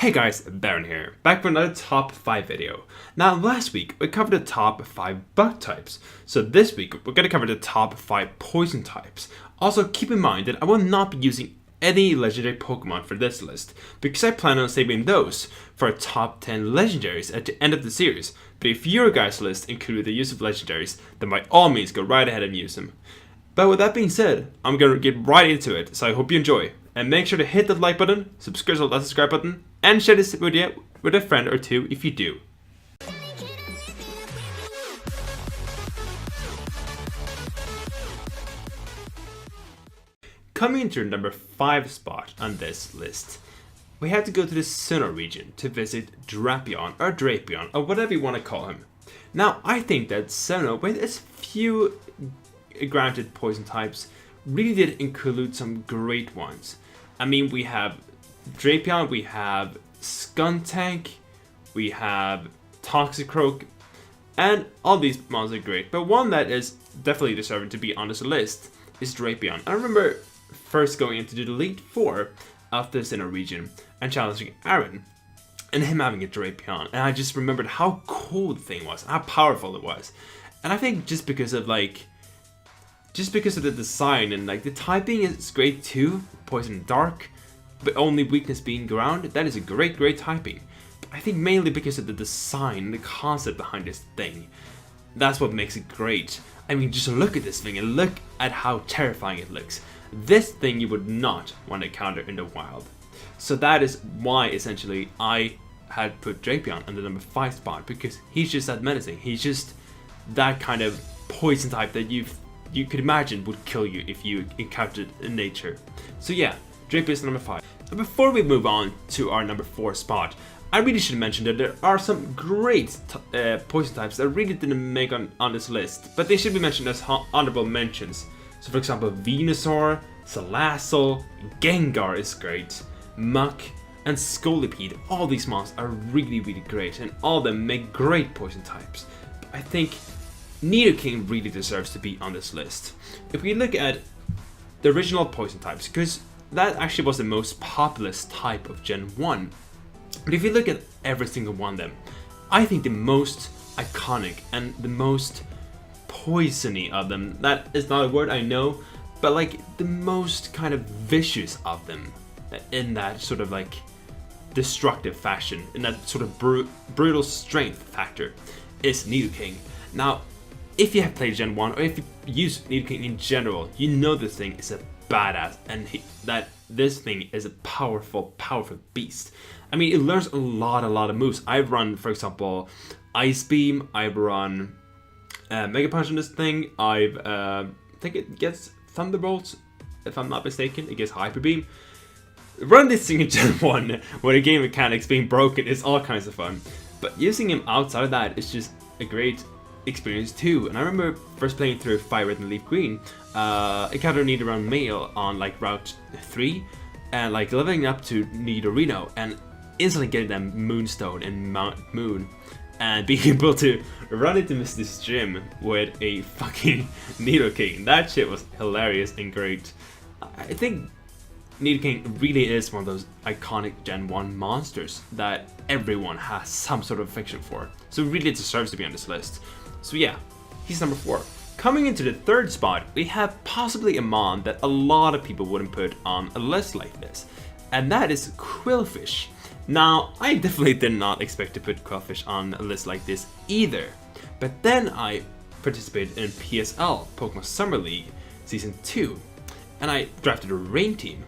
Hey guys, Baron here, back for another top 5 video. Now last week we covered the top 5 bug types, so this week we're going to cover the top 5 poison types. Also keep in mind that I will not be using any legendary Pokemon for this list, because I plan on saving those for a top 10 legendaries at the end of the series. But if your guys' list included the use of legendaries, then by all means go right ahead and use them. But with that being said, I'm going to get right into it, so I hope you enjoy. And make sure to hit the like button, subscribe to the subscribe button, and share this video with a friend or two if you do. Coming into number 5 spot on this list, we had to go to the Sinnoh region to visit Drapion, or whatever you want to call him. Now, I think that Sinnoh, with its few granted poison types, really did include some great ones. I mean, we have Drapion, we have Skuntank, we have Toxicroak, and all these monsters are great. But one that is definitely deserving to be on this list is Drapion. I remember first going into the Elite 4 of the Sinnoh region and challenging Aaron, and him having a Drapion, and I just remembered how cool the thing was, how powerful it was. And I think just because of the design and like the typing is great too, poison and dark, but only weakness being ground, that is a great typing. But I think mainly because of the design, the concept behind this thing, that's what makes it great. I mean, just look at this thing and look at how terrifying it looks. This thing you would not want to encounter in the wild. So that is why essentially I had put Drapion on the number 5 spot, because he's just that menacing. He's just that kind of poison type that you could imagine would kill you if you encountered in nature. So yeah, Drapion is number 5. But before we move on to our number 4 spot, I really should mention that there are some great poison types that really didn't make on this list, but they should be mentioned as honorable mentions. So for example, Venusaur, Salazzle, Gengar is great, Muk, and Scolipede. All these monsters are really great, and all of them make great poison types. But I think Nidoking really deserves to be on this list. If we look at the original poison types, because that actually was the most populous type of Gen 1. But if you look at every single one of them, I think the most iconic and the most poisony of them, that is not a word I know, but like the most kind of vicious of them, in that sort of like destructive fashion, in that sort of brutal strength factor, is Nidoking. Now, if you have played Gen 1, or if you use Nidoking in general, you know this thing is a badass, and that this thing is a powerful beast. I mean, it learns a lot of moves. I've run, for example, Ice Beam, I've run Mega Punch on this thing, I think it gets Thunderbolts, if I'm not mistaken, it gets Hyper Beam. Run this thing in Gen 1, where the game mechanics being broken is all kinds of fun. But using him outside of that is just a great experience too. And I remember first playing through Fire Red and Leaf Green, encountered Nidoran Male on like Route 3, and like leveling up to Nidorino, and instantly getting them Moonstone and Mount Moon, and being able to run into Misty's gym with a fucking Nidoking. That shit was hilarious and great. I think Nidoking really is one of those iconic Gen 1 monsters that everyone has some sort of affection for, so really deserves to be on this list. So yeah, he's number 4. Coming into the 3rd spot, we have possibly a mon that a lot of people wouldn't put on a list like this, and that is Qwilfish. Now, I definitely did not expect to put Qwilfish on a list like this either, but then I participated in PSL, Pokemon Summer League, Season 2, and I drafted a Rain team,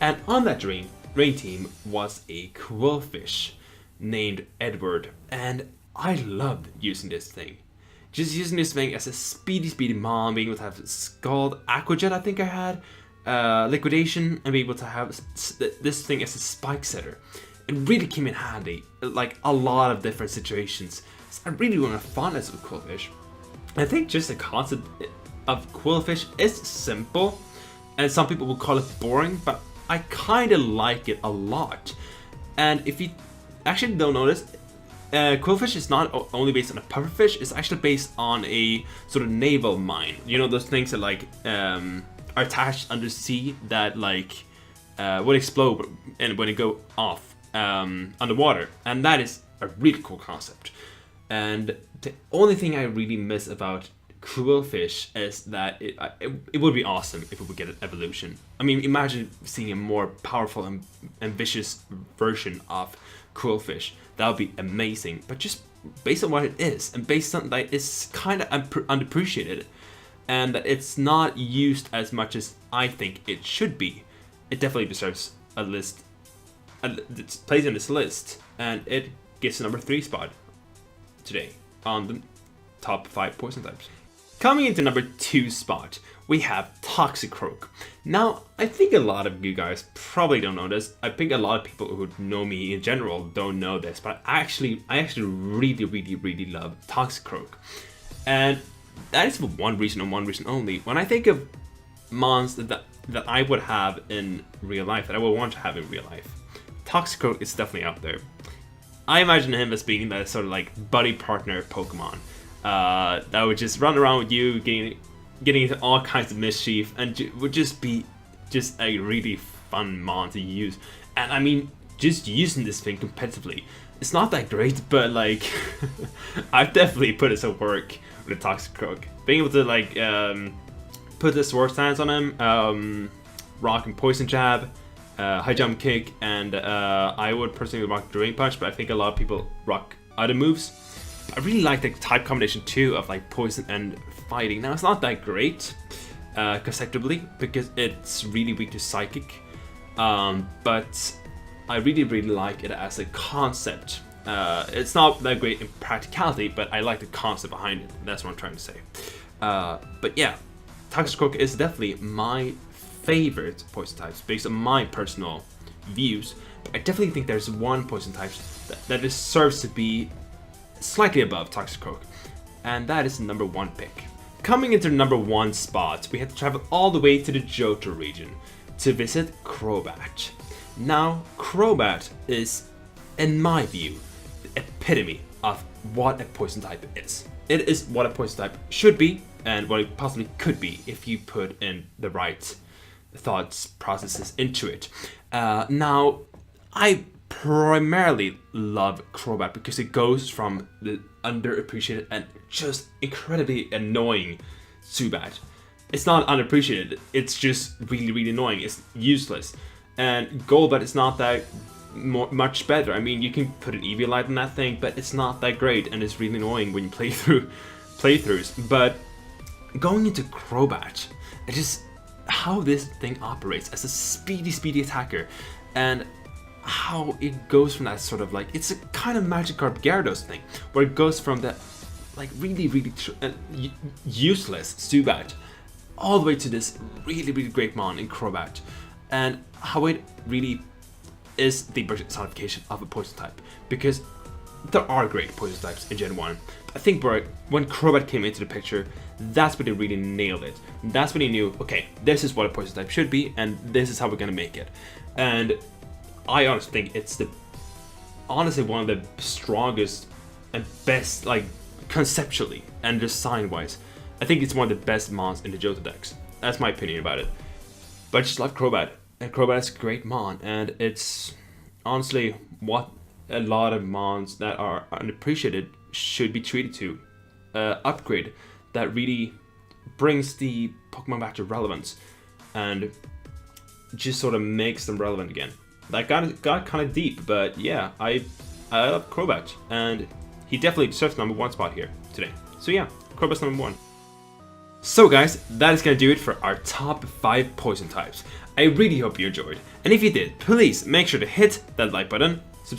and on that Rain team was a Qwilfish named Edward, and I loved using this thing. Just using this thing as a speedy mon, being able to have Scald, Aqua Jet I think I had, Liquidation, and be able to have this thing as a Spike Setter. It really came in handy, like a lot of different situations. So I really want to fond this with Qwilfish. I think just the concept of Qwilfish is simple, and some people will call it boring, but I kind of like it a lot. And if you actually don't notice, Qwilfish is not only based on a pufferfish, it's actually based on a sort of naval mine. You know, those things that like are attached under sea that like would explode and when it go off. underwater, and that is a really cool concept. And the only thing I really miss about Qwilfish is that it would be awesome if it would get an evolution. I mean, imagine seeing a more powerful and ambitious version of Qwilfish. That would be amazing. But just based on what it is, and based on that it's kind of underappreciated, and that it's not used as much as I think it should be, it definitely deserves a list. It's placed in this list, and it gets the number 3 spot today on the top 5 poison types. Coming into number 2 spot, we have Toxicroak. Now, I think a lot of you guys probably don't know this. I think a lot of people who know me in general don't know this, but I actually really love Toxicroak. And that is for one reason and one reason only. When I think of mons that I would have in real life, that I would want to have in real life, Toxicroak is definitely out there. I imagine him as being that sort of like buddy partner Pokemon that would just run around with you, getting into all kinds of mischief, and would just be just a really fun mon to use. And I mean, just using this thing competitively, it's not that great, but like I've definitely put it to work with a Toxicroak. Being able to like put the sword stance on him, rock and poison jab, high jump kick, and I would personally rock Drain Punch, but I think a lot of people rock other moves. I really like the type combination too of like poison and fighting. Now it's not that great consecutively because it's really weak to psychic, but I really like it as a concept. It's not that great in practicality, but I like the concept behind it. That's what I'm trying to say. But yeah, Toxicroak is definitely my favorite poison types based on my personal views. But I definitely think there's one poison type that deserves to be slightly above Toxicroak, and that is the number 1 pick. Coming into the number 1 spot, we had to travel all the way to the Johto region to visit Crobat. Now, Crobat is, in my view, the epitome of what a poison type is. It is what a poison type should be, and what it possibly could be if you put in the right thoughts processes into it. Now, I primarily love Crobat because it goes from the underappreciated and just incredibly annoying Zubat. It's not underappreciated, it's just really annoying, it's useless. And Golbat is not that much better. I mean, you can put an Eviolite on that thing, but it's not that great, and it's really annoying when you play through playthroughs. But going into Crobat, it just how this thing operates as a speedy attacker, and how it goes from that sort of like, it's a kind of Magikarp Gyarados thing, where it goes from that like really useless Zubat all the way to this really great mon in Crobat, and how it really is the personification of a poison type, because there are great poison types in Gen 1. I think when Crobat came into the picture, that's when they really nailed it. That's when he knew, okay, this is what a poison type should be, and this is how we're gonna make it. And I honestly think it's honestly one of the strongest and best, like conceptually and design-wise. I think it's one of the best mons in the Johto decks. That's my opinion about it. But I just love Crobat, and Crobat is a great mon, and it's honestly what a lot of mons that are unappreciated should be treated to. Upgrade that really brings the Pokemon back to relevance and just sort of makes them relevant again. That got kind of deep, but yeah, I love Crobat, and he definitely deserves number 1 spot here today. So yeah, Crobat's number 1. So guys, that is gonna do it for our top 5 poison types. I really hope you enjoyed, and if you did, please make sure to hit that like button, the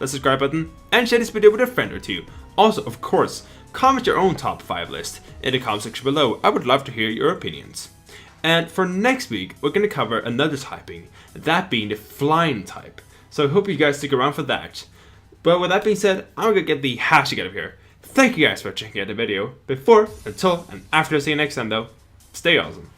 subscribe button, and share this video with a friend or two. Also, of course, comment your own top 5 list in the comment section below. I would love to hear your opinions. And for next week, we're going to cover another typing, that being the flying type. So I hope you guys stick around for that. But with that being said, I'm going to get the hashtag out of here. Thank you guys for checking out the video. Before, until, and after I see you next time though, stay awesome.